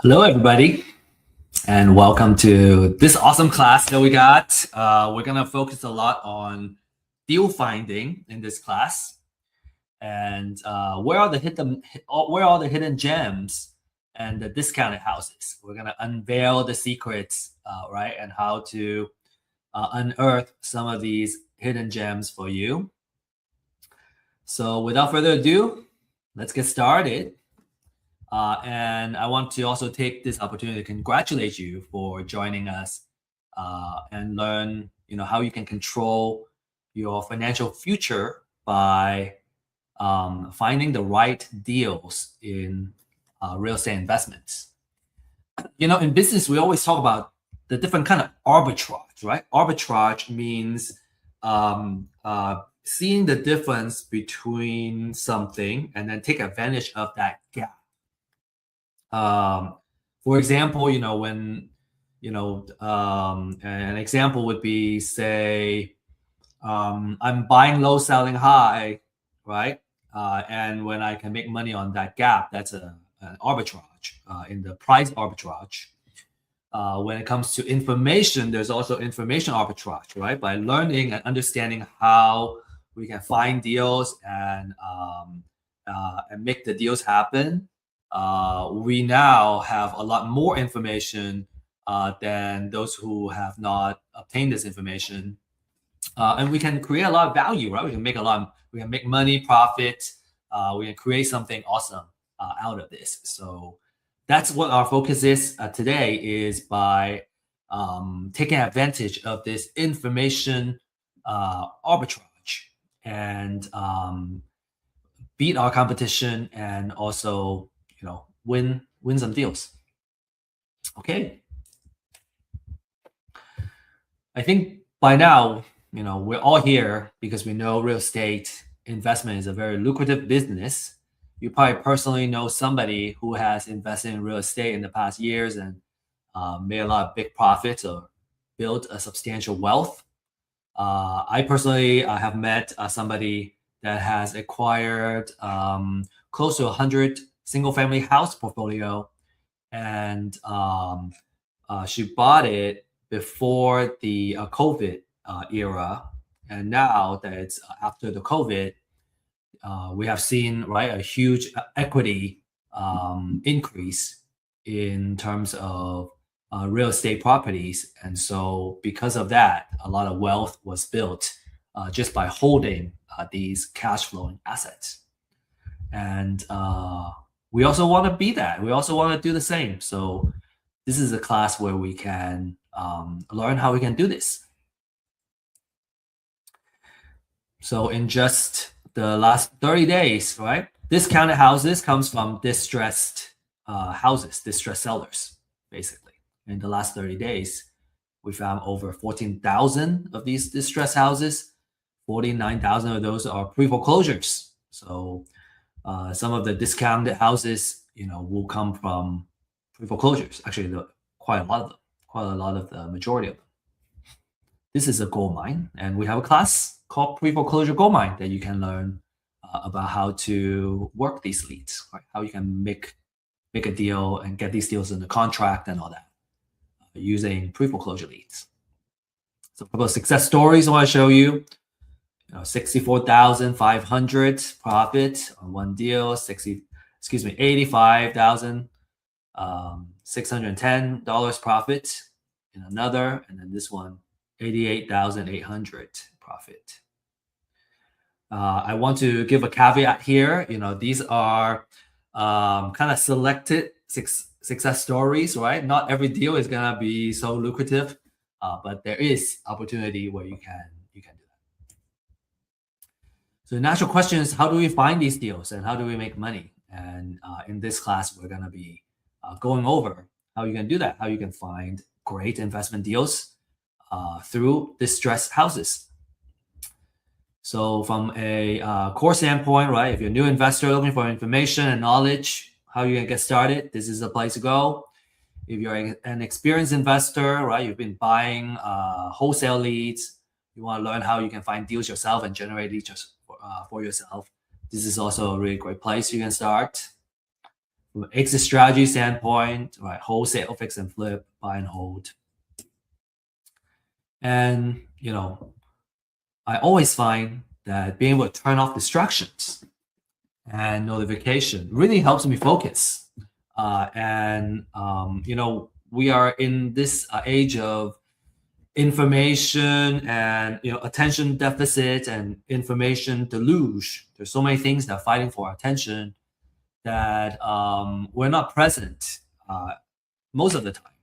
Hello, everybody, and welcome to this awesome class that we got. We're going to focus a lot on deal finding in this class, and where are the hidden gems and the discounted houses. We're going to unveil the secrets, right, and how to unearth some of these hidden gems for you. So, without further ado, let's get started. And I want to also take this opportunity to congratulate you for joining us and learn, how you can control your financial future by finding the right deals in real estate investments. In business, we always talk about the different kind of arbitrage, right? Arbitrage means seeing the difference between something and then take advantage of that gap. For example, an example would be, say, I'm buying low, selling high, right? And when I can make money on that gap, that's an arbitrage in the price arbitrage. When it comes to information, there's also information arbitrage, right? By learning and understanding how we can find deals and make the deals happen. We now have a lot more information than those who have not obtained this information, and we can create a lot of value, right? We can make money, profit. We can create something awesome out of this. So that's what our focus is today, is by taking advantage of this information arbitrage and beat our competition and also win some deals. Okay. I think by now, we're all here because we know real estate investment is a very lucrative business. You probably personally know somebody who has invested in real estate in the past years and made a lot of big profits or built a substantial wealth. I personally have met somebody that has acquired close to 100 single-family house portfolio, and she bought it before the COVID era, and now that it's after the COVID, we have seen a huge equity increase in terms of real estate properties, and so because of that, a lot of wealth was built just by holding these cash flowing assets, and we also want to be that. We also want to do the same. So this is a class where we can learn how we can do this. So in just the last 30 days, right? Discounted houses comes from distressed houses, distressed sellers, basically. In the last 30 days, we found over 14,000 of these distressed houses. 49,000 of those are pre-foreclosures. So some of the discounted houses, will come from pre-foreclosures. Actually, quite a lot of the majority of them. This is a gold mine, and we have a class called pre-foreclosure gold mine that you can learn about how to work these leads, right? How you can make a deal and get these deals in the contract and all that using pre-foreclosure leads. So a couple of success stories I want to show you. 64,500 profit on one deal, $85,610 profit in another, and then this one, 88,800 profit. I want to give a caveat here. These are kind of selected success stories, right? Not every deal is gonna be so lucrative, but there is opportunity where you can do that. So the natural question is, how do we find these deals and how do we make money? And in this class, we're gonna be going over how you can do that, how you can find great investment deals through distressed houses. So from a course standpoint, right, if you're a new investor looking for information and knowledge, how you can get started, this is the place to go. If you're an experienced investor, right, you've been buying wholesale leads, you want to learn how you can find deals yourself and generate leads for yourself, this is also a really great place you can start. from an exit strategy standpoint, right? Wholesale, fix and flip, buy and hold. And, I always find that being able to turn off distractions and notification really helps me focus. We are in this age of information and attention deficit and information deluge. There's so many things that are fighting for our attention that we're not present most of the time.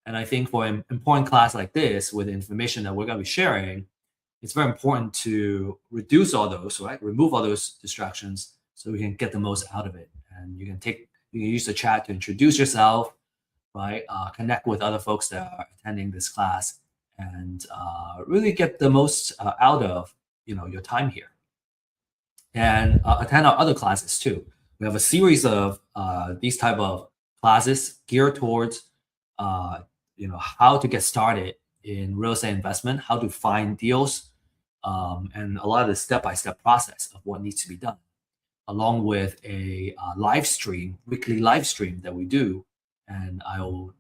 And I think for an important class like this, with the information that we're going to be sharing, it's very important to reduce all those, right? Remove all those distractions so we can get the most out of it. And you can use the chat to introduce yourself, right? Connect with other folks that are attending this class, and really get the most out of your time here. And attend our other classes too. We have a series of these type of classes geared towards how to get started in real estate investment, how to find deals, and a lot of the step-by-step process of what needs to be done, along with a weekly live stream that we do. And I will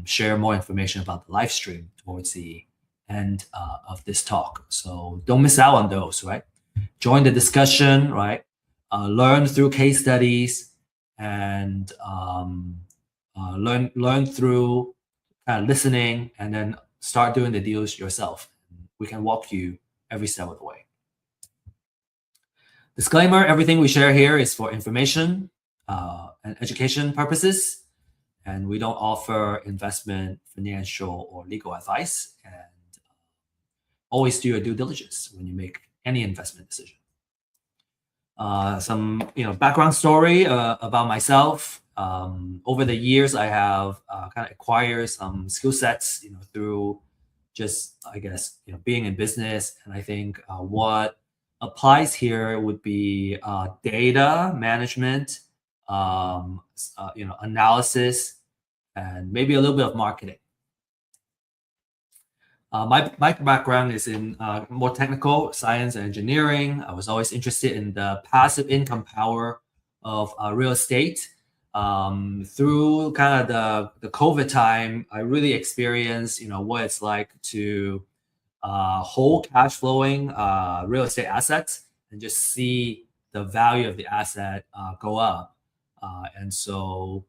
share more information about the live stream towards the end of this talk. So don't miss out on those, right? Join the discussion, right? Learn through case studies, and learn through kind of listening, and then start doing the deals yourself. We can walk you every step of the way. Disclaimer, everything we share here is for information and education purposes, and we don't offer investment, financial, or legal advice. And always do your due diligence when you make any investment decision. Some background story about myself. Over the years, I have kind of acquired some skill sets, through just, I guess, being in business. And I think what applies here would be data management, analysis, and maybe a little bit of marketing. My background is in more technical science and engineering. I was always interested in the passive income power of real estate. Through kind of the COVID time, I really experienced, what it's like to hold cash flowing real estate assets and just see the value of the asset go up. And so,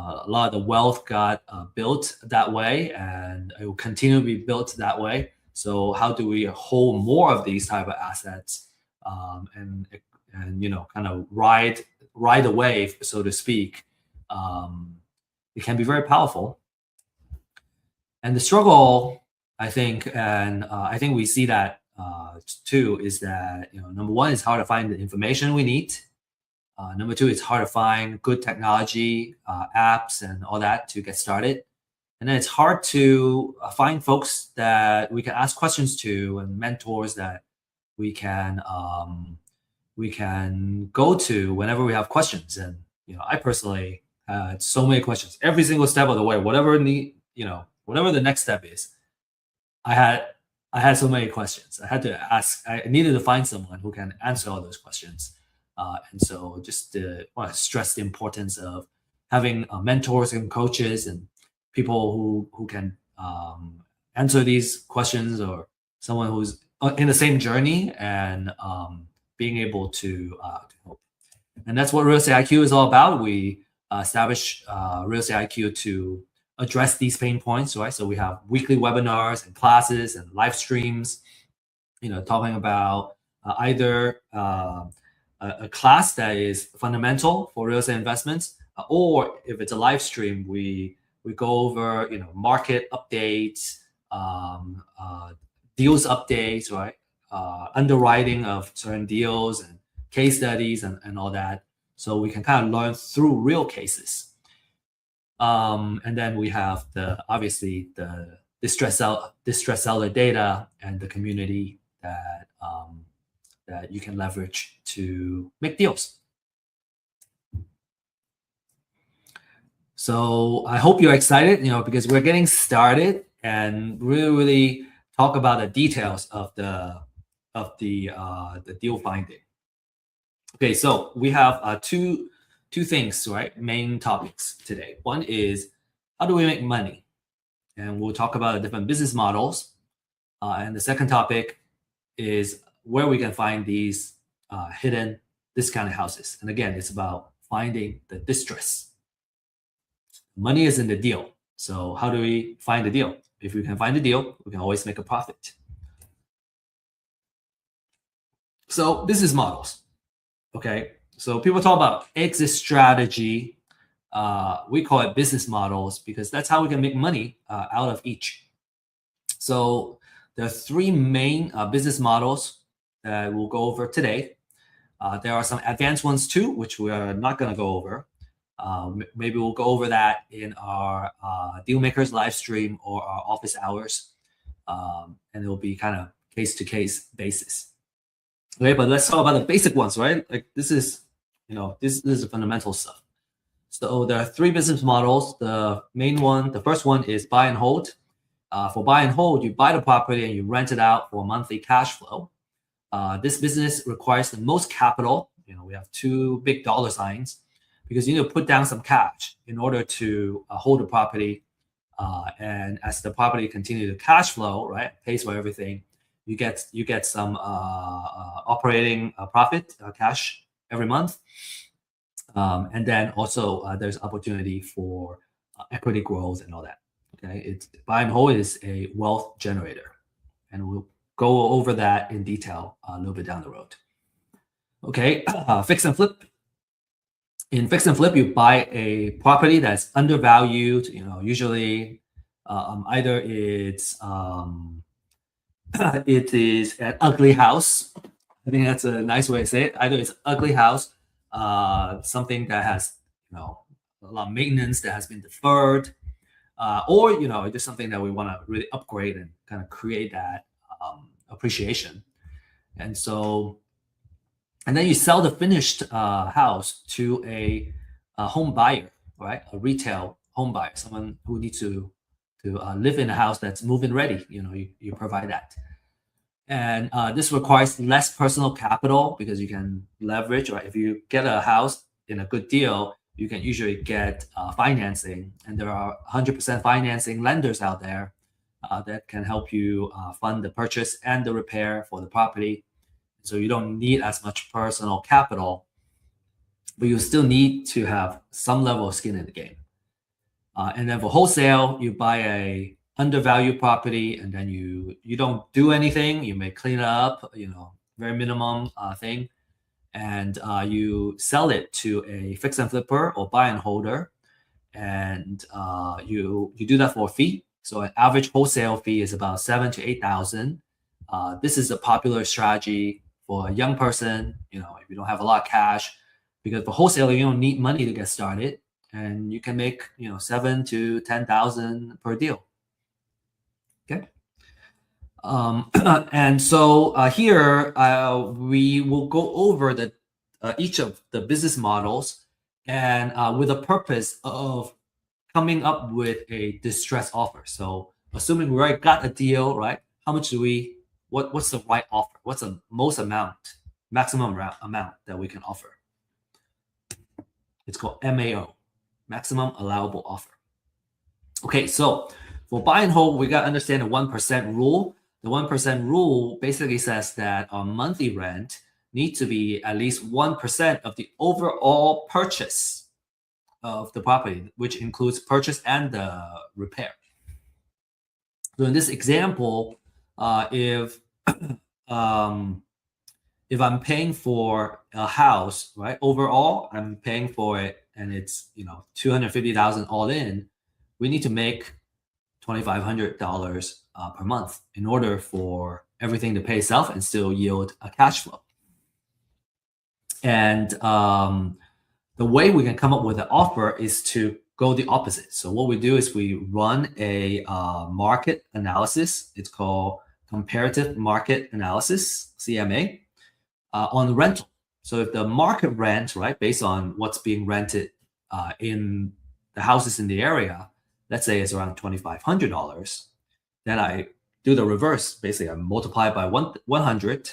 a lot of the wealth got built that way, and it will continue to be built that way. So how do we hold more of these type of assets, and kind of ride the wave, so to speak? It can be very powerful. And the struggle, I think, and I think we see that too, is that number one, it's hard to find the information we need. Number two, it's hard to find good technology, apps, and all that to get started. And then it's hard to find folks that we can ask questions to, and mentors that we can go to whenever we have questions. And I personally had so many questions every single step of the way. Whatever the next step is, I had so many questions. I had to ask. I needed to find someone who can answer all those questions. And so just want to stress the importance of having mentors and coaches and people who can answer these questions, or someone who's in the same journey, and being able to help. And that's what Real Estate IQ is all about. We establish Real Estate IQ to address these pain points, right? So we have weekly webinars and classes and live streams, talking about either a class that is fundamental for real estate investments, or if it's a live stream, we go over market updates, deals updates, right? Underwriting of certain deals and case studies and all that, so we can kind of learn through real cases. And then we have obviously the distress seller data and the community that you can leverage to make deals. So I hope you're excited, because we're getting started and really talk about the details of the deal finding. Okay, so we have two two things, right? Main topics today. One is how do we make money? And we'll talk about the different business models. And the second topic is where we can find these hidden discounted houses. And again, it's about finding the distress. Money is in the deal. So how do we find the deal? If we can find the deal, we can always make a profit. So business models. Okay. So people talk about exit strategy. We call it business models because that's how we can make money out of each. So there are three main business models that we'll go over today. There are some advanced ones too, which we are not going to go over. Maybe we'll go over that in our Dealmakers live stream or our office hours. And it will be kind of case-to-case basis. Okay, but let's talk about the basic ones, right? Like this is the fundamental stuff. So there are three business models. The main one, the first one is buy and hold. For buy and hold, you buy the property and you rent it out for monthly cash flow. This business requires the most capital. We have two big dollar signs because you need to put down some cash in order to hold the property. And as the property continues to cash flow, right, pays for everything, you get some operating profit, cash every month. And then also there's opportunity for equity growth and all that. Okay, it's buy and hold is a wealth generator, and we'll go over that in detail a little bit down the road. Okay, fix and flip. In fix and flip, you buy a property that's undervalued. Usually either it's it is an ugly house. I think that's a nice way to say it. Either it's ugly house, something that has a lot of maintenance that has been deferred. Or just something that we want to really upgrade and kind of create that appreciation. And then you sell the finished house to a home buyer, right? A retail home buyer, someone who needs to live in a house that's move-in ready. You provide that. And this requires less personal capital because you can leverage, right? If you get a house in a good deal, you can usually get financing, and there are 100% financing lenders out there that can help you fund the purchase and the repair for the property. So you don't need as much personal capital, but you still need to have some level of skin in the game. And then for wholesale, you buy a undervalued property, and then you don't do anything. You may clean it up, very minimum thing. And you sell it to a fix and flipper or buy and holder, and you do that for a fee. So an average wholesale fee is about $7,000 to $8,000. This is a popular strategy for a young person. If you don't have a lot of cash, because for wholesaler you don't need money to get started, and you can make $7,000 to $10,000 per deal. Okay. And so here we will go over each of the business models, and with the purpose of coming up with a distress offer. So assuming we already got a deal, right? How much do what's the right offer? What's the maximum amount that we can offer? It's called MAO, maximum allowable offer. Okay, so for buy and hold, we got to understand the 1% rule. The 1% rule basically says that our monthly rent needs to be at least 1% of the overall purchase of the property, which includes purchase and the repair. So in this example, if I'm paying for a house, right, overall, I'm paying for it, and it's $250,000 all in, we need to make $2,500 per month in order for everything to pay itself and still yield a cash flow. And the way we can come up with an offer is to go the opposite. So what we do is we run a market analysis. It's called comparative market analysis, CMA, on rental. So if the market rent, right, based on what's being rented in the houses in the area, let's say it's around $2,500, then I do the reverse. Basically, I multiply by 100.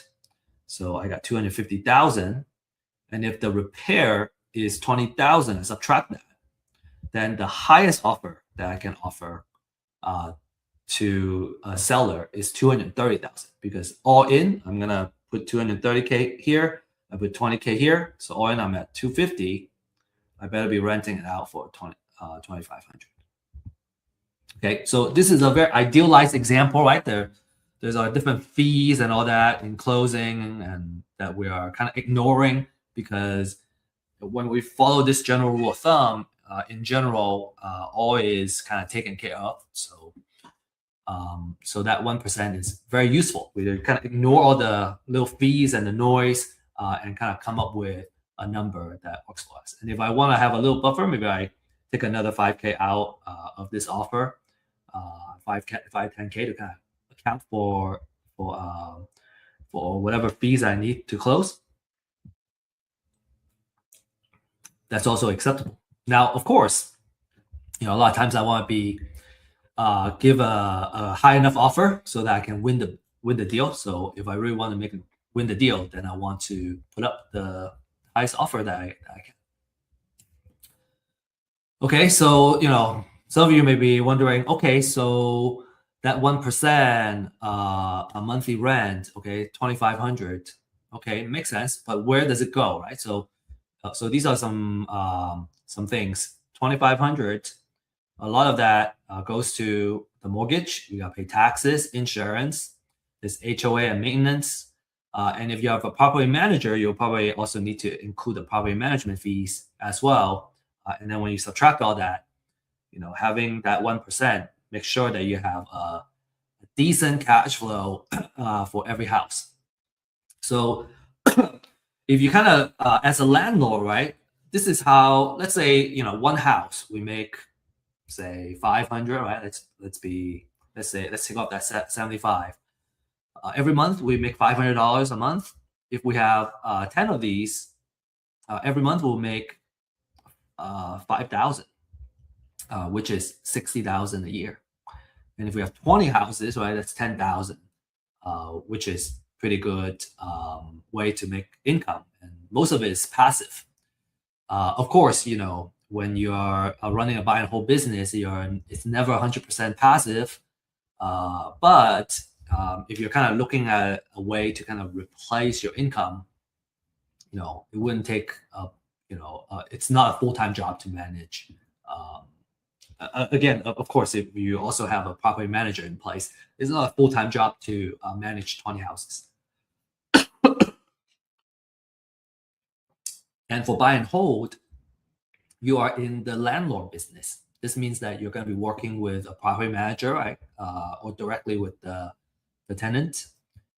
So I got 250,000. And if the repair is 20,000, subtract that, then the highest offer that I can offer to a seller is 230,000, because all in, I'm gonna put 230K here, I put 20K here, so all in I'm at 250. I better be renting it out for 2,500. Okay, so this is a very idealized example, right? There's different fees and all that in closing, and that we are kind of ignoring, because when we follow this general rule of thumb, in general, all is kind of taken care of. So that 1% is very useful. We kind of ignore all the little fees and the noise, and kind of come up with a number that works for us. And if I want to have a little buffer, maybe I take another 5K out of this offer, 10K to kind of account for whatever fees I need to close. That's also acceptable. Now, of course, a lot of times I want to be give a high enough offer so that I can win the deal. So if I really want to win the deal, then I want to put up the highest offer that I can. Okay, so some of you may be wondering, okay, so that 1%, a monthly rent, okay, 2,500, okay, makes sense, but where does it go, right? So these are some things. 2,500, a lot of that goes to the mortgage. You got to pay taxes, insurance, there's HOA and maintenance. And if you have a property manager, you'll probably also need to include the property management fees as well. And then when you subtract all that, having that 1%, make sure that you have a decent cash flow for every house. So if you kind of, as a landlord, right, this is how, let's say, one house, we make, say 500, right? Let's take off that 75. Every month we make $500 a month. If we have 10 of these, every month we'll make 5,000, which is 60,000 a year. And if we have 20 houses, right, that's 10,000, which is pretty good way to make income. And most of it is passive. Of course, when you are running a buy and hold business, it's never 100% passive. But if you're kind of looking at a way to kind of replace your income, it wouldn't take, it's not a full-time job to manage. Again, of course, if you also have a property manager in place, it's not a full-time job to manage 20 houses. And for buy and hold, you are in the landlord business. This means that you're going to be working with a property manager, right, or directly with the tenant.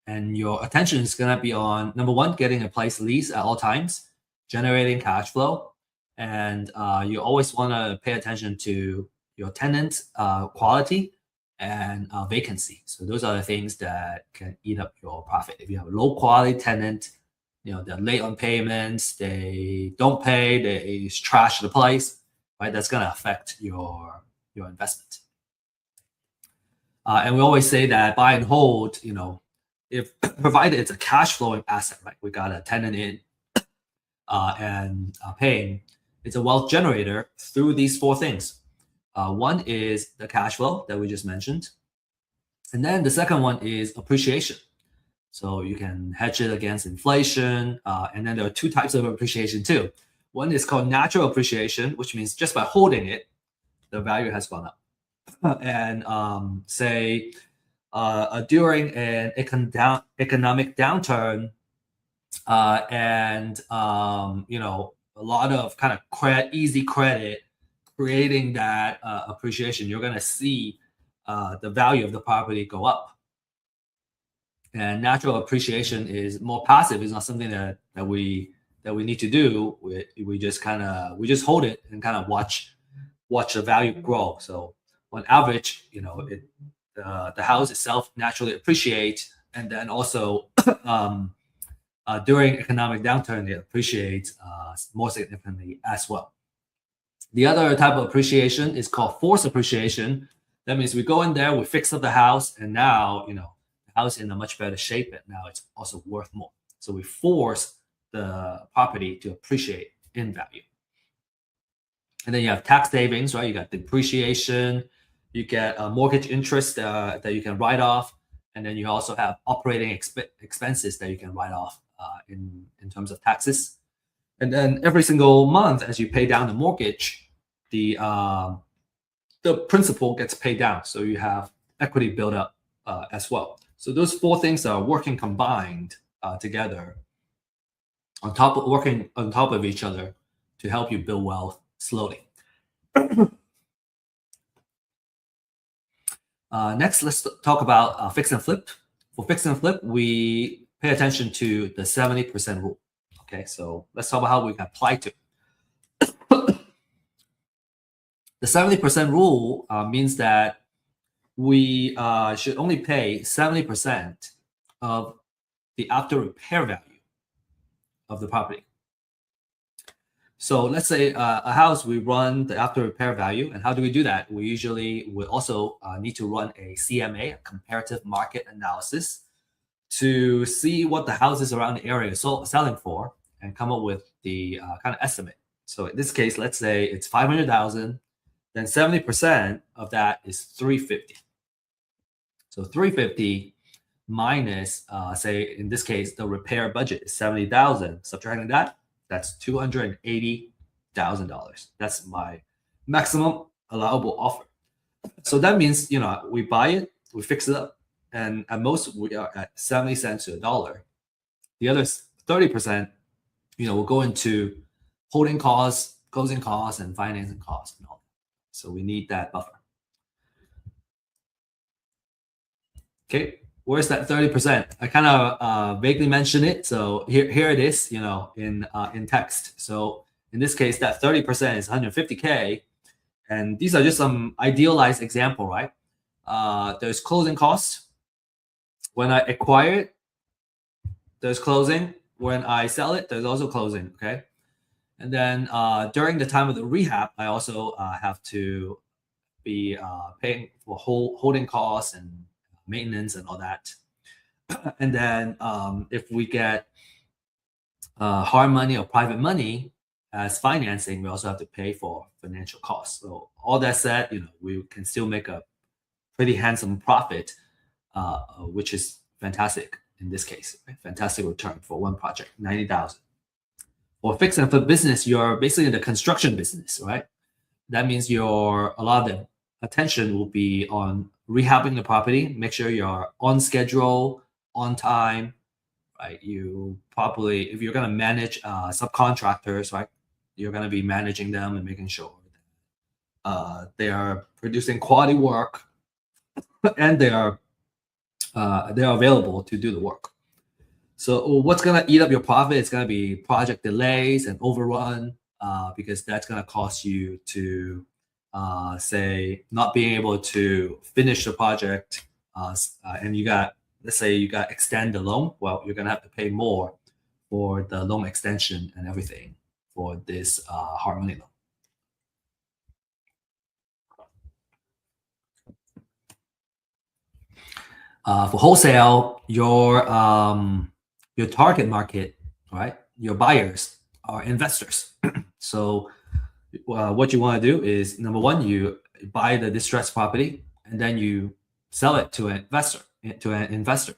And your attention is going to be on, number one, getting a place lease at all times, generating cash flow. And you always want to pay attention to your tenant quality and vacancy. So those are the things that can eat up your profit. If you have a low quality tenant, they're late on payments, they don't pay, they trash the place, right? That's going to affect your investment. And we always say that buy and hold, if provided it's a cash flowing asset, right? We got a tenant in and paying, it's a wealth generator through these four things. One is the cash flow that we just mentioned. And then the second one is appreciation. So you can hedge it against inflation. And then there are two types of appreciation too. One is called natural appreciation, which means just by holding it, the value has gone up. And say during an economic downturn, and a lot of kind of easy credit creating that appreciation, you're going to see the value of the property go up. And natural appreciation is more passive. It's not something that we need to do. We just hold it and kind of watch the value grow. So on average, the house itself naturally appreciates, and then also during economic downturn, it appreciates more significantly as well. The other type of appreciation is called forced appreciation. That means we go in there, we fix up the house, and now the house is in a much better shape, and now it's also worth more. So we force the property to appreciate in value. And then you have tax savings, right? You got depreciation, you get mortgage interest that you can write off, and then you also have operating expenses that you can write off in terms of taxes. And then every single month, as you pay down the mortgage, the principal gets paid down, so you have equity build up as well. So those four things are working combined together, working on top of each other to help you build wealth slowly. Next, let's talk about fix and flip. For fix and flip, we pay attention to the 70% rule. Okay, so let's talk about how we can apply to it. The 70% rule means that we should only pay 70% of the after repair value of the property. So let's say a house, we run the after repair value. And how do we do that? We usually will also need to run a CMA, a comparative market analysis, to see what the houses around the area are selling for and come up with the kind of estimate. So in this case, let's say it's 500,000, then 70% of that is 350. So 350 minus, say in this case, the repair budget is 70,000. Subtracting that, that's $280,000. That's my maximum allowable offer. So that means, we buy it, we fix it up, and at most we are at 70 cents to $1. The other 30%, will go into holding costs, closing costs, and financing costs and all that. So we need that buffer. Okay, where's that 30%? I kind of vaguely mentioned it. So here it is, in text. So in this case, that 30% is 150K. And these are just some idealized example, right? There's closing costs. When I acquire it, there's closing. When I sell it, there's also closing, okay? And then during the time of the rehab, I also have to be paying for holding costs and maintenance and all that. And then if we get hard money or private money as financing, we also have to pay for financial costs. So all that said, we can still make a pretty handsome profit, which is fantastic in this case. Right? Fantastic return for one project, 90,000. For fix and flip business, you're basically in the construction business, right? That means a lot of the attention will be on rehabbing the property, make sure you're on schedule, on time, right? You probably, if you're going to manage subcontractors, right, you're going to be managing them and making sure they are producing quality work and they are available to do the work. So what's going to eat up your profit? It's going to be project delays and overrun because that's going to cost you to say not being able to finish the project and let's say you got extend the loan. Well, you're going to have to pay more for the loan extension and everything for this hard money loan. For wholesale, your target market, right? Your buyers are investors. So what you want to do is, number one, you buy the distressed property and then you sell it to an investor.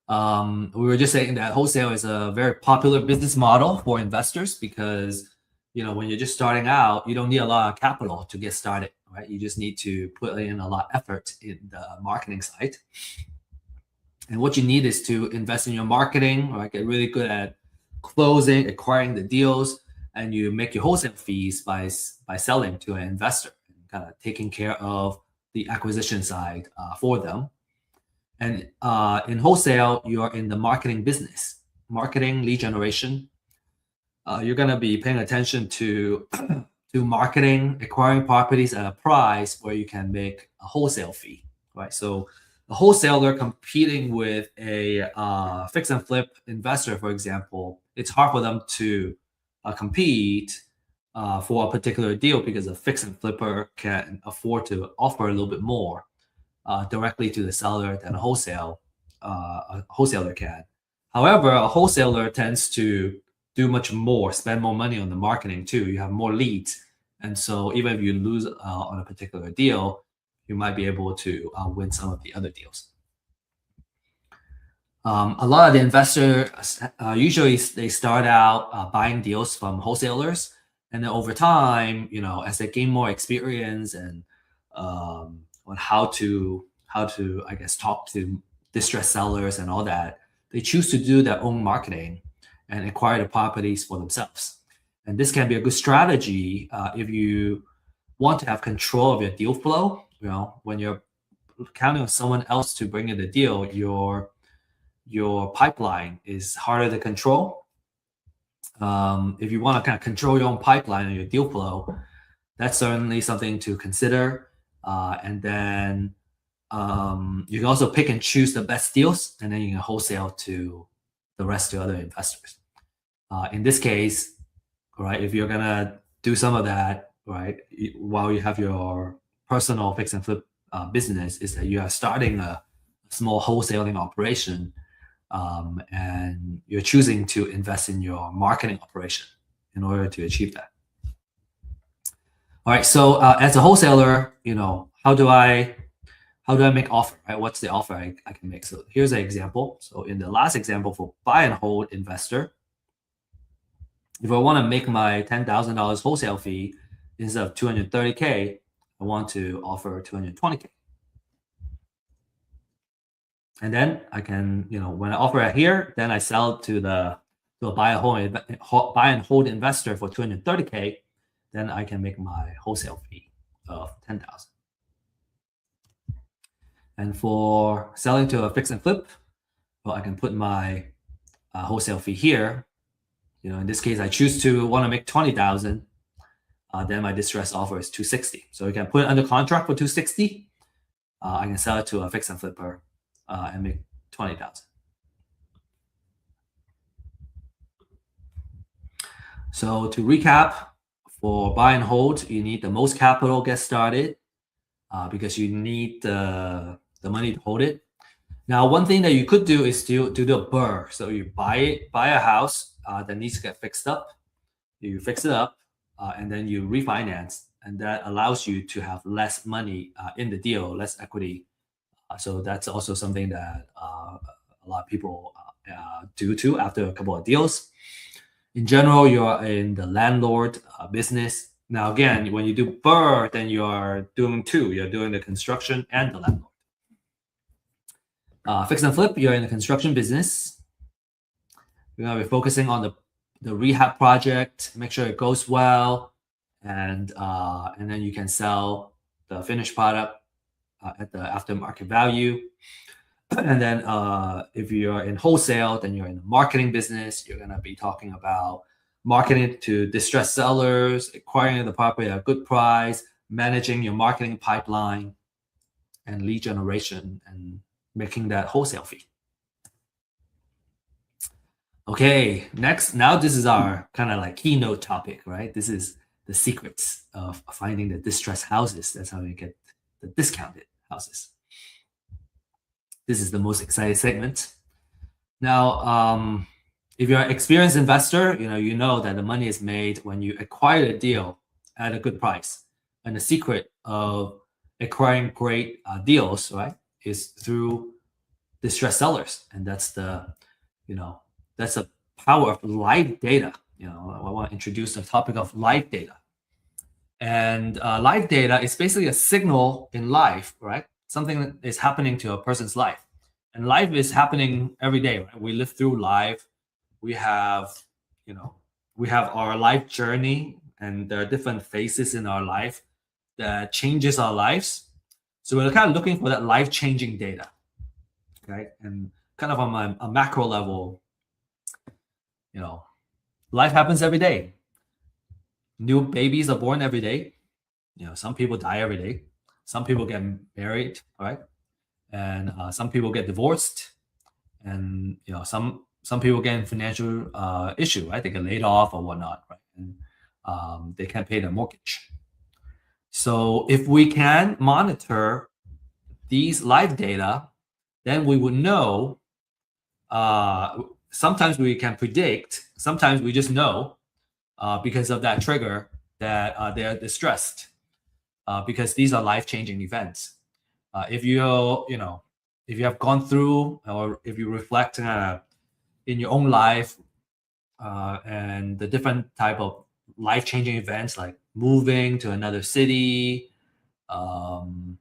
We were just saying that wholesale is a very popular business model for investors because when you're just starting out, you don't need a lot of capital to get started, right? You just need to put in a lot of effort in the marketing side. And what you need is to invest in your marketing, right? Get really good at closing, acquiring the deals, and you make your wholesale fees by selling to an investor, kind of taking care of the acquisition side for them. And in wholesale, you're in the marketing business, marketing, lead generation. You're going to be paying attention to marketing, acquiring properties at a price where you can make a wholesale fee, right? So a wholesaler competing with a fix and flip investor, for example, it's hard for them to compete for a particular deal because a fix and flipper can afford to offer a little bit more directly to the seller than a wholesaler can. However, a wholesaler tends to do much more, spend more money on the marketing too. You have more leads. And so even if you lose on a particular deal, you might be able to win some of the other deals. A lot of the investors usually they start out buying deals from wholesalers, and then over time, as they gain more experience and on how to I guess talk to distressed sellers and all that, they choose to do their own marketing and acquire the properties for themselves. And this can be a good strategy if you want to have control of your deal flow. When you're counting on someone else to bring in the deal, your pipeline is harder to control. If you want to kind of control your own pipeline and your deal flow, that's certainly something to consider. And then you can also pick and choose the best deals, and then you can wholesale to the rest of the other investors. In this case, right, if you're gonna do some of that, right, while you have your personal fix and flip business, is that you are starting a small wholesaling operation, and you're choosing to invest in your marketing operation in order to achieve that. All right, so as a wholesaler, how do I make offer, right? What's the offer I can make? So here's an example. So in the last example for buy and hold investor, if I want to make my $10,000 wholesale fee instead of $230K, I want to offer $220K. And then I can, when I offer it here, then I sell it to a buy and hold investor for $230K, then I can make my wholesale fee of $10,000. And for selling to a fix and flip, well, I can put my wholesale fee here. In this case, I choose to want to make $20,000. Then my distress offer is $260. So you can put it under contract for $260. I can sell it to a fix and flipper and make $20,000. So to recap, for buy and hold, you need the most capital to get started because you need the money to hold it. Now, one thing that you could do is to do a BRRRR. So you buy a house that needs to get fixed up. You fix it up, and then you refinance, and that allows you to have less money in the deal, less equity. So that's also something that a lot of people do too after a couple of deals. In general, you're in the landlord business. Now, again, when you do BRRRR, then you are doing two. You're doing the construction and the landlord. Fix and flip, you're in the construction business. You're going to be focusing on the rehab project, make sure it goes well, and then you can sell the finished product at the aftermarket value. And then if you're in wholesale, then you're in the marketing business. You're going to be talking about marketing to distressed sellers, acquiring the property at a good price, managing your marketing pipeline, and lead generation, and making that wholesale fee. Okay, next, now this is our kind of like keynote topic, right? This is the secrets of finding the distressed houses. That's how you get the discounted houses. This is the most exciting segment. Now, if you're an experienced investor, you know that the money is made when you acquire a deal at a good price. And the secret of acquiring great deals, right, is through distressed sellers. And that's the power of live data. I want to introduce the topic of live data. And live data is basically a signal in life, right? Something that is happening to a person's life. And life is happening every day, right? We live through life. We have our life journey, and there are different phases in our life that changes our lives. So we're kind of looking for that life-changing data, okay? And kind of on a macro level, life happens every day. New babies are born every day. Some people die every day. Some people get married, right? And some people get divorced, and some people get in financial issue, right? They get laid off or whatnot, right? And they can't pay their mortgage. So if we can monitor these live data, then we would know sometimes we can predict, sometimes we just know because of that trigger that they're distressed because these are life-changing events. If if you have gone through, or if you reflect in your own life and the different type of life-changing events like moving to another city, um,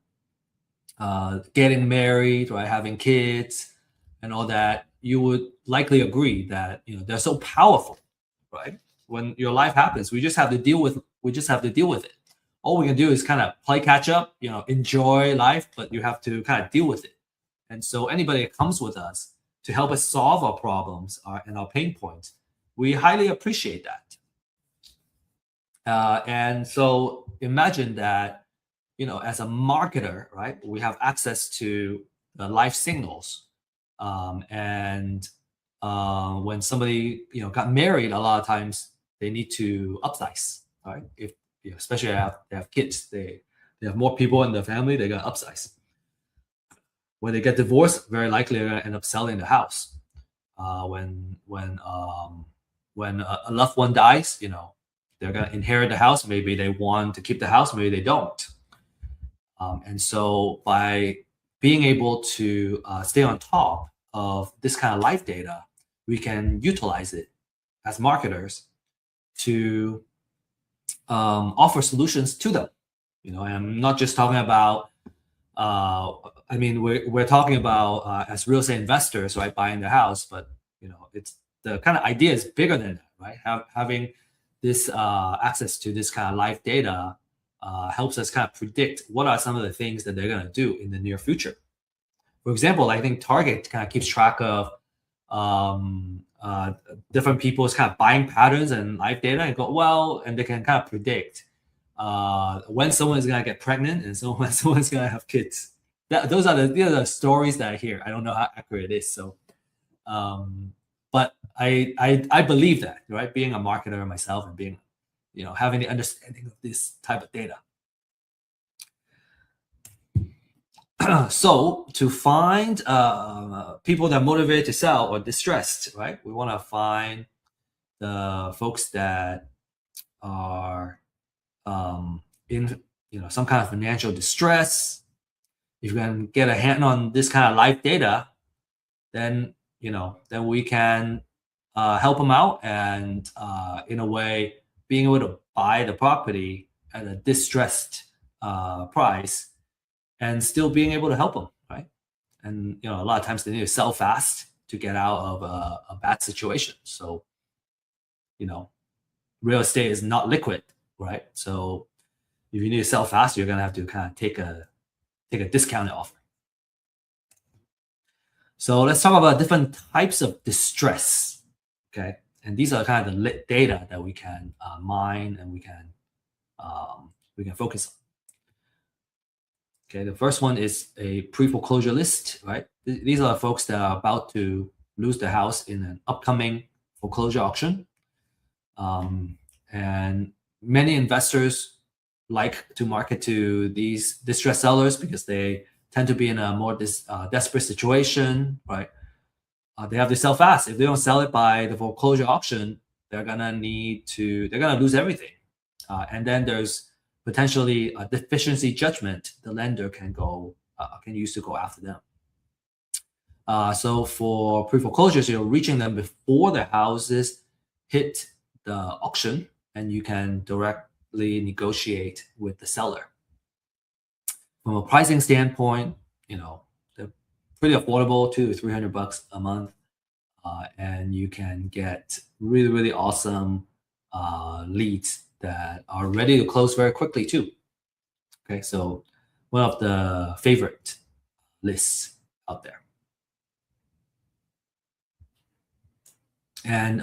getting married, right, having kids, and all that, you would likely agree that they're so powerful, right? When your life happens, we just have to deal with it. All we can do is kind of play catch up, enjoy life, but you have to kind of deal with it. And so anybody that comes with us to help us solve our problems and our pain points, we highly appreciate that. And so imagine that, as a marketer, right, we have access to the life signals. And when somebody, got married, a lot of times they need to upsize, right? If especially they have kids, they have more people in the family, they got to upsize. When they get divorced, very likely they're going to end up selling the house. When a loved one dies, they're going to inherit the house. Maybe they want to keep the house, maybe they don't. And so by being able to stay on top of this kind of life data, we can utilize it as marketers to offer solutions to them. And I'm not just talking about, we're talking about as real estate investors, right, buying the house, but it's the kind of idea is bigger than that, right? Having this access to this kind of life data helps us kind of predict what are some of the things that they're going to do in the near future. For example, I think Target kind of keeps track of different people's kind of buying patterns and life data, and they can kind of predict when someone is going to get pregnant and when someone's going to have kids. Those are the stories that I hear. I don't know how accurate it is. So, but I believe that, right? Being a marketer myself and being, having the understanding of this type of data. So to find people that are motivated to sell or distressed, right? We want to find the folks that are in some kind of financial distress. If you can get a hand on this kind of life data, then then we can help them out, and in a way, being able to buy the property at a distressed price, and still being able to help them, right? And a lot of times they need to sell fast to get out of a bad situation. So real estate is not liquid, right? So if you need to sell fast, you're gonna have to kind of take a discounted offer. So let's talk about different types of distress, okay? And these are kind of the data that we can mine and we can focus on. Okay, the first one is a pre-foreclosure list, right? These are folks that are about to lose their house in an upcoming foreclosure auction. And many investors like to market to these distressed sellers because they tend to be in a more desperate situation, right? They have to sell fast. If they don't sell it by the foreclosure auction, they're gonna lose everything. And then there's potentially a deficiency judgment the lender can use to go after them. So for pre-foreclosures, you're reaching them before the houses hit the auction, and you can directly negotiate with the seller. From a pricing standpoint, they're pretty affordable, $200 to $300 a month, and you can get really, really awesome leads that are ready to close very quickly too. Okay, so one of the favorite lists out there. And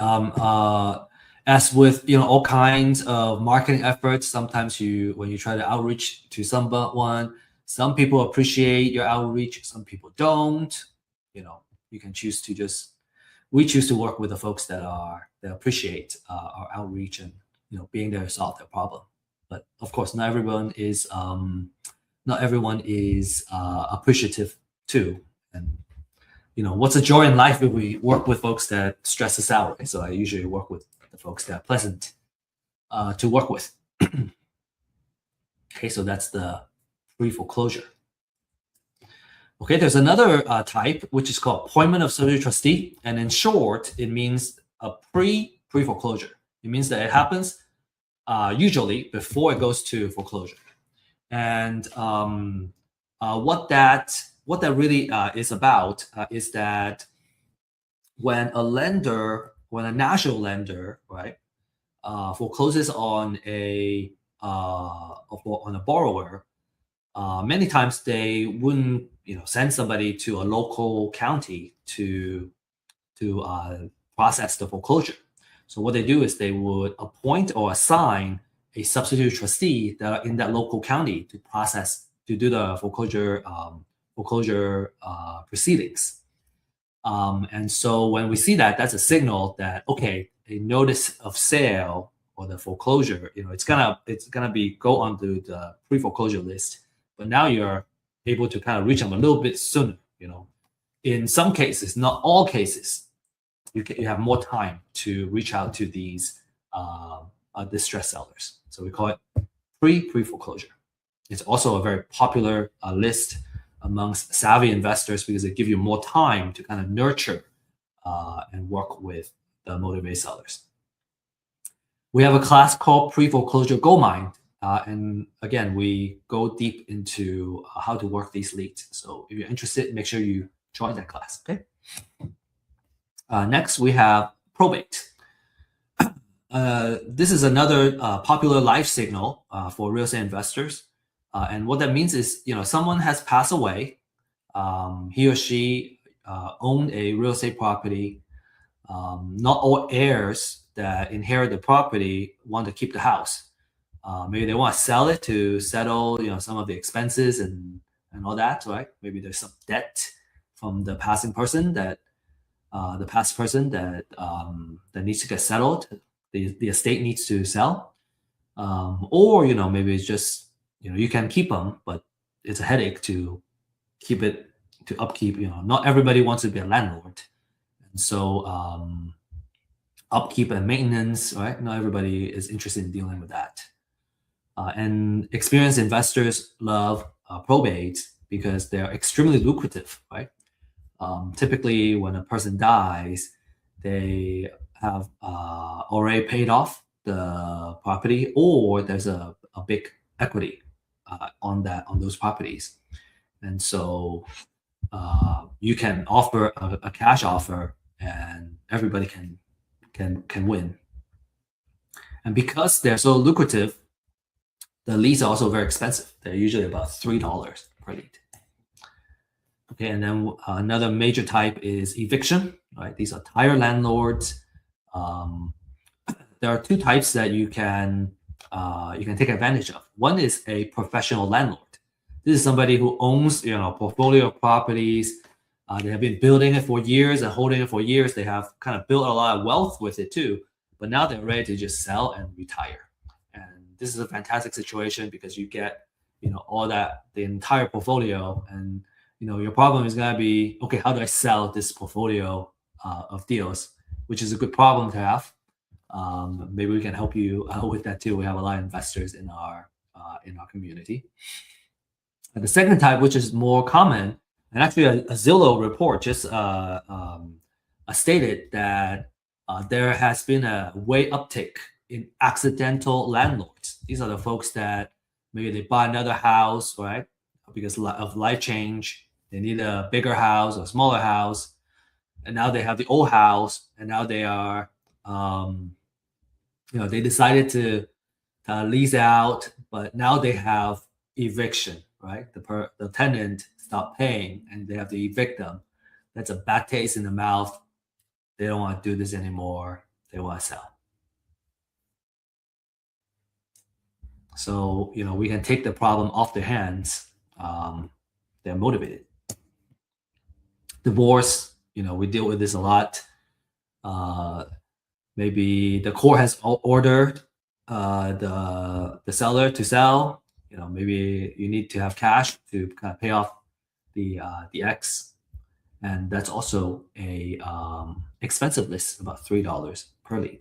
as with all kinds of marketing efforts, sometimes when you try to outreach to someone, some people appreciate your outreach, some people don't. You can choose to we choose to work with the folks that appreciate our outreach and being there to solve their problem. But of course, not everyone is appreciative too. And what's a joy in life if we work with folks that stress us out, right? So I usually work with the folks that are pleasant to work with. Okay, so that's the pre-foreclosure. Okay, there's another type, which is called appointment of substitute trustee. And in short, it means a pre-foreclosure. It means that it happens usually before it goes to foreclosure. And what that really is about is that when a national lender, right, forecloses on a borrower, many times they wouldn't send somebody to a local county to process the foreclosure. So what they do is they would appoint or assign a substitute trustee that are in that local county to do the foreclosure proceedings. And so when we see that, that's a signal that, okay, a notice of sale or the foreclosure, it's gonna go onto the pre-foreclosure list. But now you're able to kind of reach them a little bit sooner. In some cases, not all cases, you have more time to reach out to these distressed sellers. So we call it pre-foreclosure. It's also a very popular list amongst savvy investors because it gives you more time to kind of nurture and work with the motivated sellers. We have a class called pre-foreclosure gold mine. And again, we go deep into how to work these leads. So if you're interested, make sure you join that class, okay? Next, we have probate. This is another popular life signal for real estate investors. And what that means is, someone has passed away. He or she owned a real estate property. Not all heirs that inherit the property want to keep the house. Maybe they want to sell it to settle, some of the expenses and all that, right? Maybe there's some debt from the passing person that that needs to get settled. The estate needs to sell, or maybe it's just you can keep them, but it's a headache to keep it to upkeep. Not everybody wants to be a landlord, and so upkeep and maintenance, right? Not everybody is interested in dealing with that. And experienced investors love probate because they're extremely lucrative, right? Typically, when a person dies, they have already paid off the property, or there's a big equity on those properties, and so you can offer a cash offer, and everybody can win. And because they're so lucrative, the leads are also very expensive. They're usually about $3 per lead. Okay, and then another major type is eviction, right? These are tire landlords. There are two types that you can take advantage of. One is a professional landlord. This is somebody who owns a portfolio of properties. They have been building it for years and holding it for years. They have kind of built a lot of wealth with it too, but now they're ready to just sell and retire. And this is a fantastic situation because you get all that, the entire portfolio, and your problem is going to be, okay, how do I sell this portfolio of deals, which is a good problem to have. Maybe we can help you with that too. We have a lot of investors in our community. And the second type, which is more common, and actually a Zillow report just stated that there has been a way uptick in accidental landlords. These are the folks that maybe they buy another house, right? Because of life change, they need a bigger house or smaller house, and now they have the old house, and now they are, they decided to lease out, but now they have eviction, right? The tenant stopped paying, and they have to evict them. That's a bad taste in the mouth. They don't want to do this anymore. They want to sell. So we can take the problem off their hands. They're motivated. Divorce, we deal with this a lot. Maybe the court has ordered the seller to sell. Maybe you need to have cash to kind of pay off the ex. And that's also a expensive list, about $3 per lead.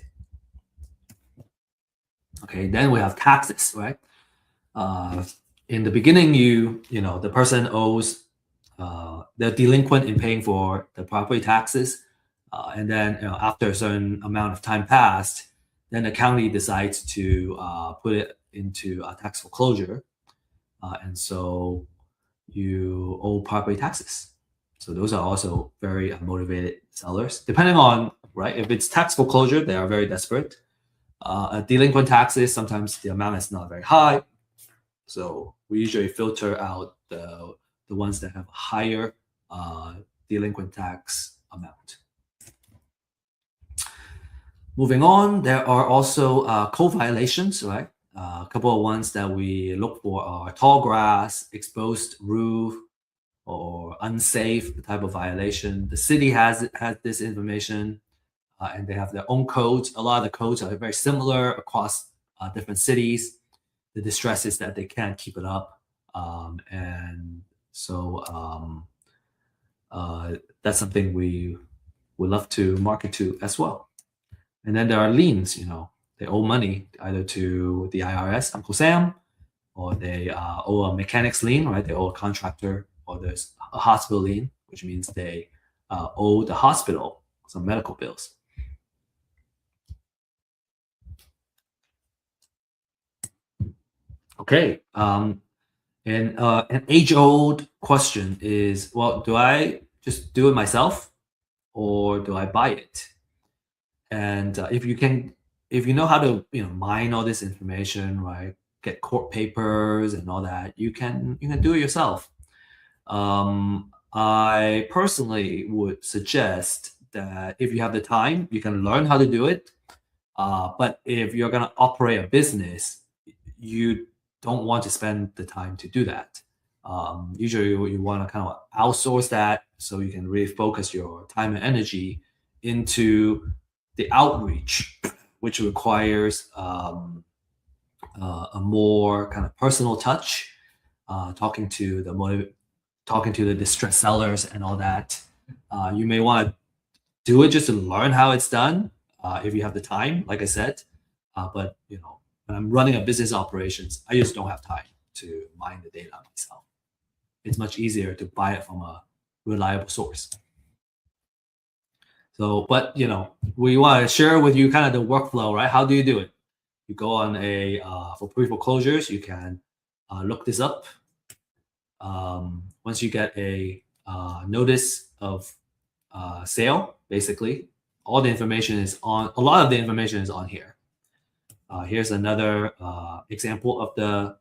Okay, then we have taxes, right? In the beginning, the person owes, they're delinquent in paying for the property taxes, and then after a certain amount of time passed, then the county decides to put it into a tax foreclosure, and so you owe property taxes. So those are also very motivated sellers. Depending on, right, if it's tax foreclosure, they are very desperate. Delinquent taxes, sometimes the amount is not very high. So we usually filter out the ones that have a higher delinquent tax amount. Moving on, there are also code violations, right? A couple of ones that we look for are tall grass, exposed roof, or unsafe type of violation. The city has this information, and they have their own codes. A lot of the codes are very similar across different cities. The distress is that they can't keep it up, and so that's something we would love to market to as well. And then there are liens. They owe money either to the IRS, Uncle Sam, or they owe a mechanic's lien, right? They owe a contractor, or there's a hospital lien, which means they owe the hospital some medical bills. Okay. And an age-old question is, well, do I just do it myself, or do I buy it? And if you know how to mine all this information, right? Get court papers and all that, you can do it yourself. I personally would suggest that if you have the time, you can learn how to do it. But if you're going to operate a business, you don't want to spend the time to do that. Usually, you want to kind of outsource that so you can really focus your time and energy into the outreach, which requires a more kind of personal touch, talking to the distressed sellers and all that. You may want to do it just to learn how it's done, if you have the time, like I said. But when I'm running a business operations, I just don't have time to mine the data myself. It's much easier to buy it from a reliable source. So, but we want to share with you kind of the workflow, right? How do you do it? You go on for pre-foreclosures, you can look this up. Once you get a notice of sale, basically, a lot of the information is on here. Here's another example of the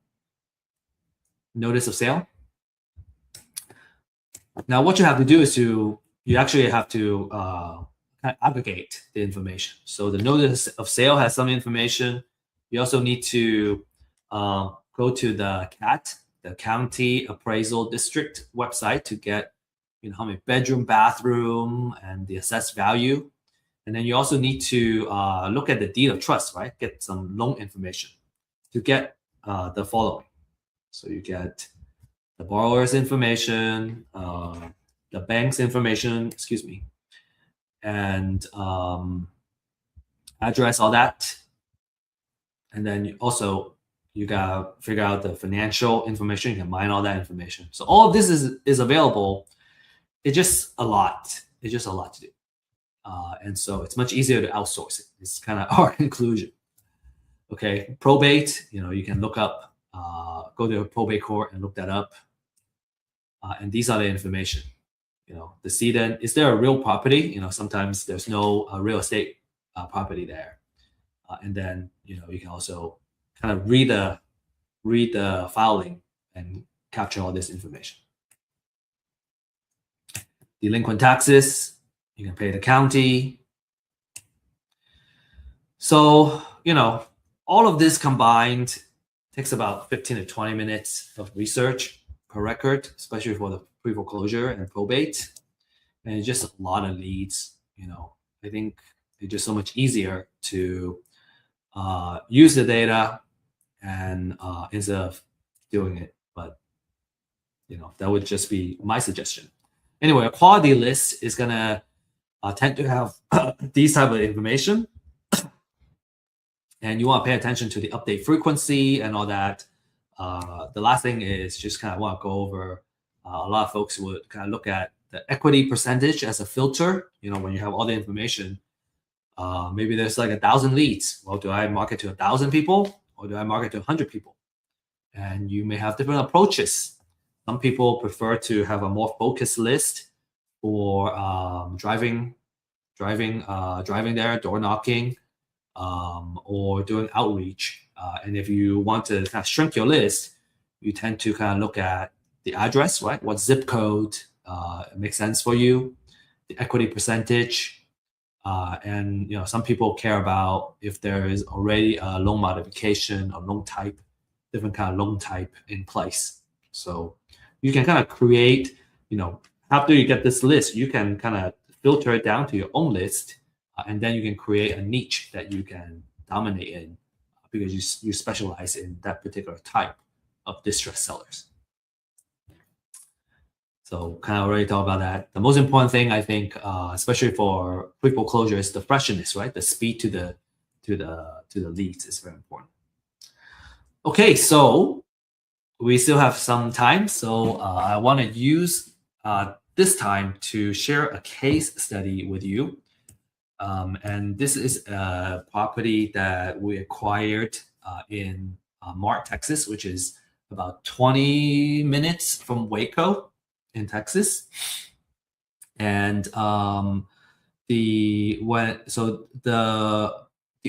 notice of sale. Now, what you have to do is you actually have to kind of aggregate the information. So the notice of sale has some information. You also need to go to the CAT, the County Appraisal District website, to get how many bedroom, bathroom, and the assessed value. And then you also need to look at the deed of trust, right? Get some loan information to get the following. So you get the borrower's information, the bank's information, and address, all that. And then you gotta figure out the financial information. You can mine all that information. So all of this is available. It's just a lot. It's just a lot to do. And so it's much easier to outsource it. It's kind of our conclusion. Okay, probate, you can look up, go to a probate court and look that up. And these are the information. The decedent, is there a real property? Sometimes there's no real estate property there. And then, you can also kind of read the filing and capture all this information. Delinquent taxes, you can pay the county. So, all of this combined takes about 15 to 20 minutes of research per record, especially for the pre-foreclosure and probate. And it's just a lot of leads. I think it's just so much easier to use the data and instead of doing it. But that would just be my suggestion. Anyway, a quality list is gonna tend to have these type of information, and you want to pay attention to the update frequency and all that. The last thing is just kind of want to go over. A lot of folks would kind of look at the equity percentage as a filter. When you have all the information, maybe there's like 1,000 leads. Well, do I market to 1,000 people or do I market to 100 people? And you may have different approaches. Some people prefer to have a more focused list for driving there, door knocking, or doing outreach. And if you want to kind of shrink your list, you tend to kind of look at the address, right? What zip code makes sense for you, the equity percentage, and some people care about if there is already a loan modification or loan type, different kind of loan type in place. So you can kind of create, after you get this list, you can kind of filter it down to your own list, and then you can create a niche that you can dominate in because you specialize in that particular type of distressed sellers. So kind of already talked about that. The most important thing, I think, especially for quick foreclosure, is the freshness, right? The speed to the leads is very important. Okay, so we still have some time, so I want to use this time to share a case study with you. And this is a property that we acquired in Mart, Texas, which is about 20 minutes from Waco in Texas. And the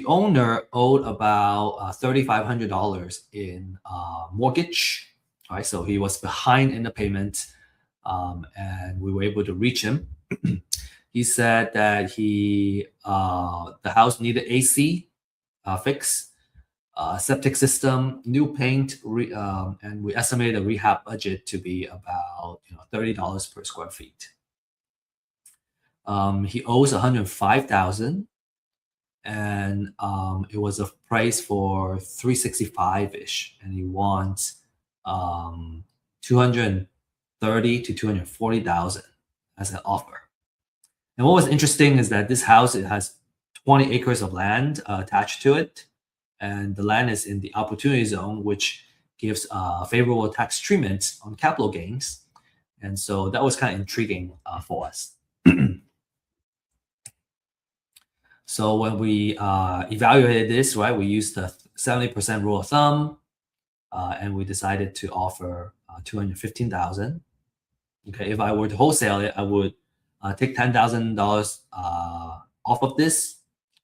owner owed about $3,500 in mortgage. All right, so he was behind in the payment, and we were able to reach him. He said that the house needed AC fix, septic system, new paint, and we estimated a rehab budget to be about $30 per square feet. He owes $105,000, and it was a price for $365-ish, and he wants $230,000 to $240,000 as an offer. And what was interesting is that this house, it has 20 acres of land attached to it, and the land is in the opportunity zone, which gives favorable tax treatment on capital gains. And so that was kind of intriguing for us. So when we evaluated this, right, we used the 70% rule of thumb, and we decided to offer $215,000. Okay, if I were to wholesale it, I would take $10,000 off of this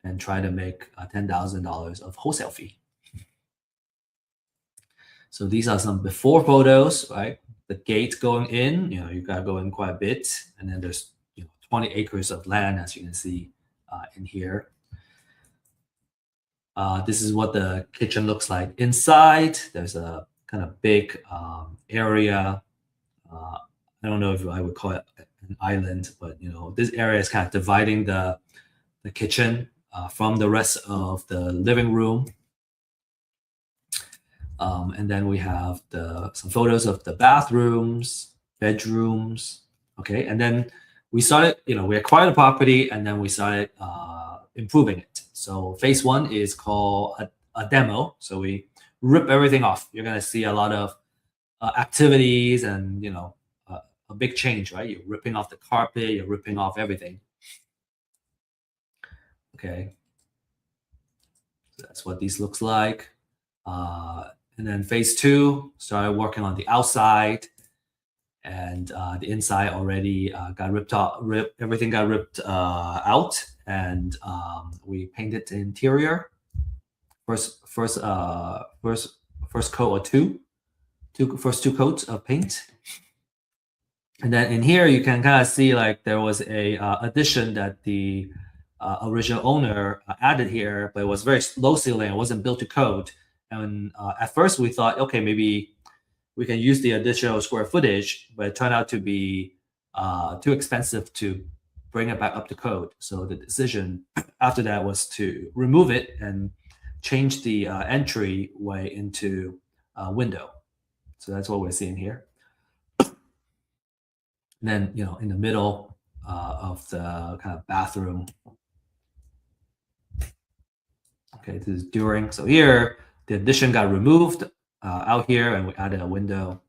and try to make $10,000 of wholesale fee. So these are some before photos, right? The gate going in, you got to go in quite a bit, and then there's 20 acres of land, as you can see in here. This is what the kitchen looks like inside. There's a kind of big area. I don't know if I would call it an island, but this area is kind of dividing the kitchen from the rest of the living room. And then we have some photos of the bathrooms, bedrooms. Okay, and then we started, we acquired the property, and then we started improving it. So phase one is called a demo. So we rip everything off. You're gonna see a lot of activities and a big change, right? You're ripping off the carpet, you're ripping off everything. Okay, so that's what these looks like. And then phase two, started working on the outside, and the inside already got ripped off. Everything got ripped out, and we painted the interior. First coat or first two coats of paint. And then in here, you can kind of see like there was a addition that the original owner added here, but it was very low ceiling. It wasn't built to code. And at first we thought, okay, maybe we can use the additional square footage, but it turned out to be too expensive to bring it back up to code. So the decision after that was to remove it and change the entryway into a window. So that's what we're seeing here. And then, in the middle of the kind of bathroom. Okay, this is during. So here, the addition got removed out here, and we added a window.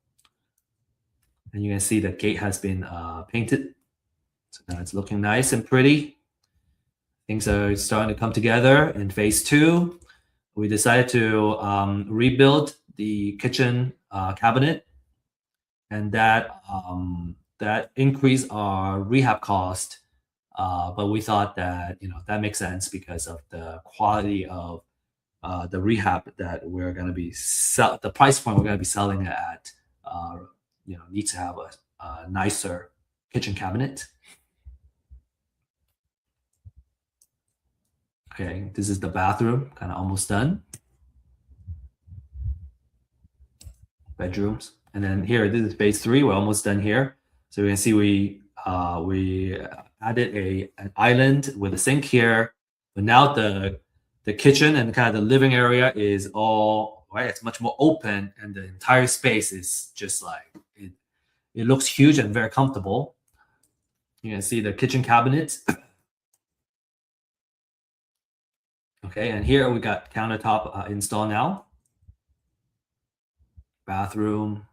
And you can see the gate has been painted. So now it's looking nice and pretty. Things are starting to come together in phase 2. We decided to rebuild the kitchen cabinet, and that increased our rehab cost. But we thought that that makes sense because of the quality of the rehab that we're going to be the price point we're going to be selling it at. Needs to have a nicer kitchen cabinet. Okay, this is the bathroom, kind of almost done. Bedrooms, and then here, this is phase 3. We're almost done here. So you can see we added an island with a sink here, but now the kitchen and kind of the living area is all right. It's much more open, and the entire space is just like it looks huge and very comfortable. You can see the kitchen cabinets. Okay, and here we got countertop installed now. Bathroom,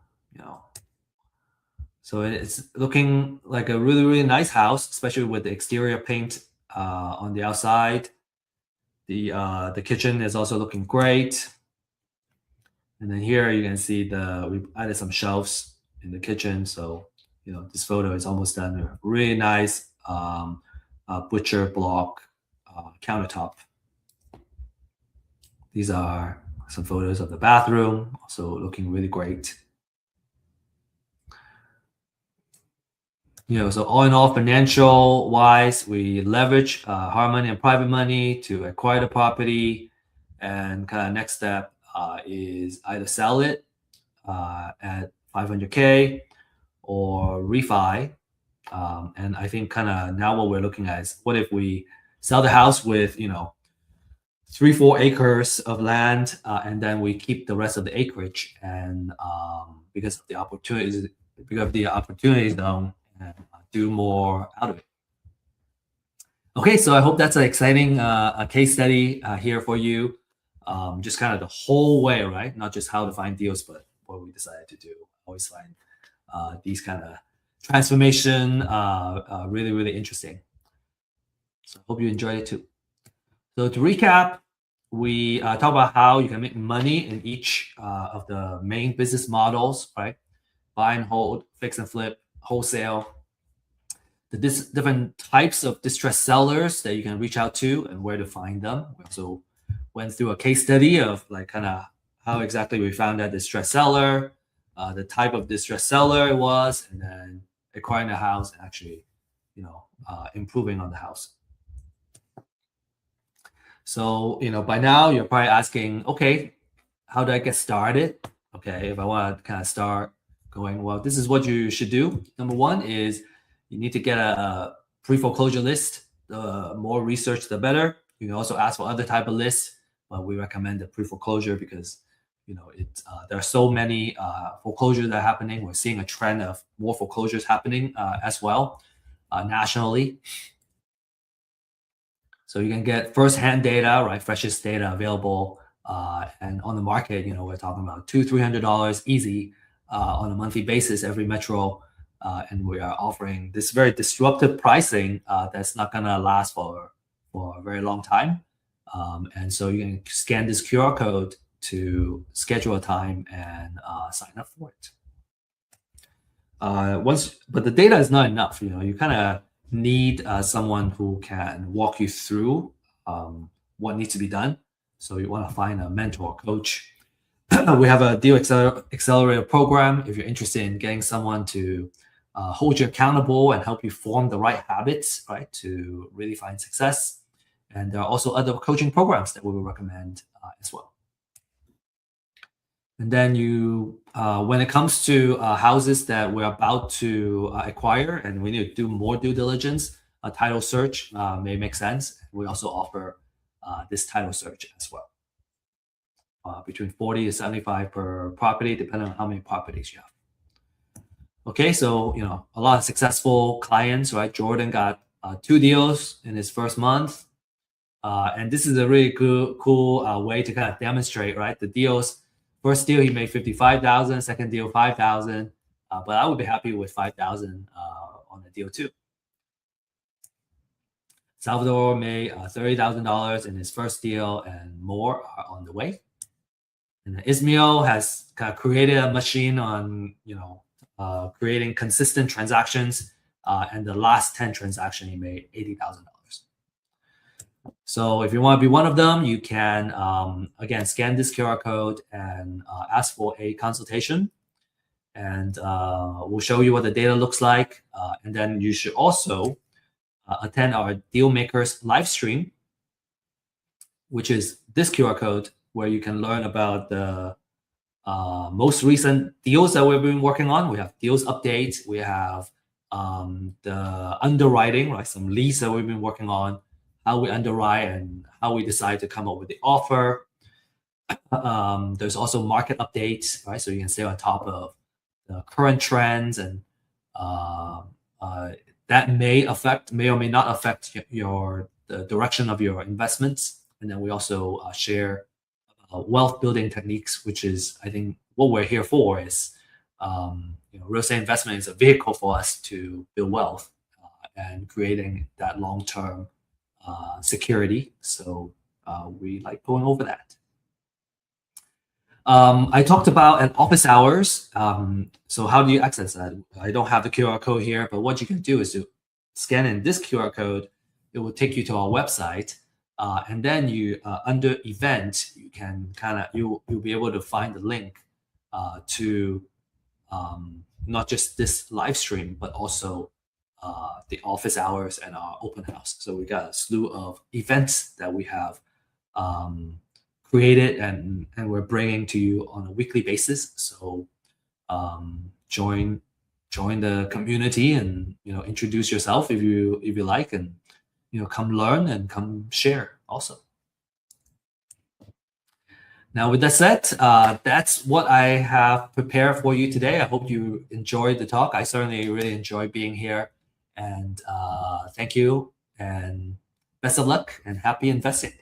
so it's looking like a really, really nice house, especially with the exterior paint on the outside. The kitchen is also looking great. And then here you can see we added some shelves in the kitchen. So, this photo is almost done. A really nice butcher block countertop. These are some photos of the bathroom, also looking really great. So all in all, financial wise, we leverage hard money and private money to acquire the property, and kind of next step is either sell it at 500K or refi. And I think kind of now what we're looking at is, what if we sell the house with 3-4 acres of land, and then we keep the rest of the acreage, and because of the opportunities zone, and do more out of it. Okay, so I hope that's an exciting case study here for you. Just kind of the whole way, right? Not just how to find deals, but what we decided to do. Always find these kind of transformation really, really interesting. So I hope you enjoyed it too. So to recap, we talk about how you can make money in each of the main business models, right? Buy and hold, fix and flip, wholesale. The different types of distressed sellers that you can reach out to and where to find them. We also went through a case study of like kind of how exactly we found that distressed seller, the type of distressed seller it was, and then acquiring the house and actually, improving on the house. So, by now you're probably asking, okay, how do I get started? Okay, if I want to kind of start going, well, this is what you should do. Number one is you need to get a pre-foreclosure list. The more research, the better. You can also ask for other type of lists, but we recommend the pre-foreclosure because, there are so many foreclosures that are happening. We're seeing a trend of more foreclosures happening as well nationally. So you can get first-hand data, right? Freshest data available, and on the market, we're talking about $200-$300 easy on a monthly basis every metro, and we are offering this very disruptive pricing that's not gonna last for a very long time. And so you can scan this QR code to schedule a time and sign up for it. But the data is not enough. You kind of need someone who can walk you through what needs to be done. So you want to find a mentor, coach. We have a deal accelerator program. If you're interested in getting someone to hold you accountable and help you form the right habits, right, to really find success. And there are also other coaching programs that we will recommend as well. And then when it comes to houses that we're about to acquire and we need to do more due diligence, a title search may make sense. We also offer this title search as well. Between 40 to 75 per property, depending on how many properties you have. Okay, so a lot of successful clients, right? Jordan got 2 deals in his first month, and this is a really cool way to kind of demonstrate, right? The deals. First deal he made 55,000, second deal 5,000, but I would be happy with 5,000 on the deal too. Salvador made $30,000 in his first deal, and more are on the way. And Ismail has kind of created a machine on creating consistent transactions, and the last 10 transactions he made $80,000. So if you want to be one of them, you can again scan this QR code and ask for a consultation, and we'll show you what the data looks like. And then you should also attend our Deal Makers live stream, which is this QR code, where you can learn about the most recent deals that we've been working on. We have deals updates. We have the underwriting, right? Some leads that we've been working on, how we underwrite and how we decide to come up with the offer. There's also market updates, right? So you can stay on top of the current trends, and that may or may not affect the direction of your investments. And then we also share wealth building techniques, which is, I think, what we're here for. Is real estate investment is a vehicle for us to build wealth and creating that long-term security. So we like going over that. I talked about an office hours. So how do you access that? I don't have the QR code here, but what you can do is to scan in this QR code. It will take you to our website, and then you under event, you can you'll be able to find the link to not just this live stream, but also the office hours and our open house. So we got a slew of events that we have created and we're bringing to you on a weekly basis. So join the community and introduce yourself if you like, and come learn and come share also. Now, with that said, that's what I have prepared for you today. I hope you enjoyed the talk. I certainly really enjoyed being here, and thank you, and best of luck, and happy investing.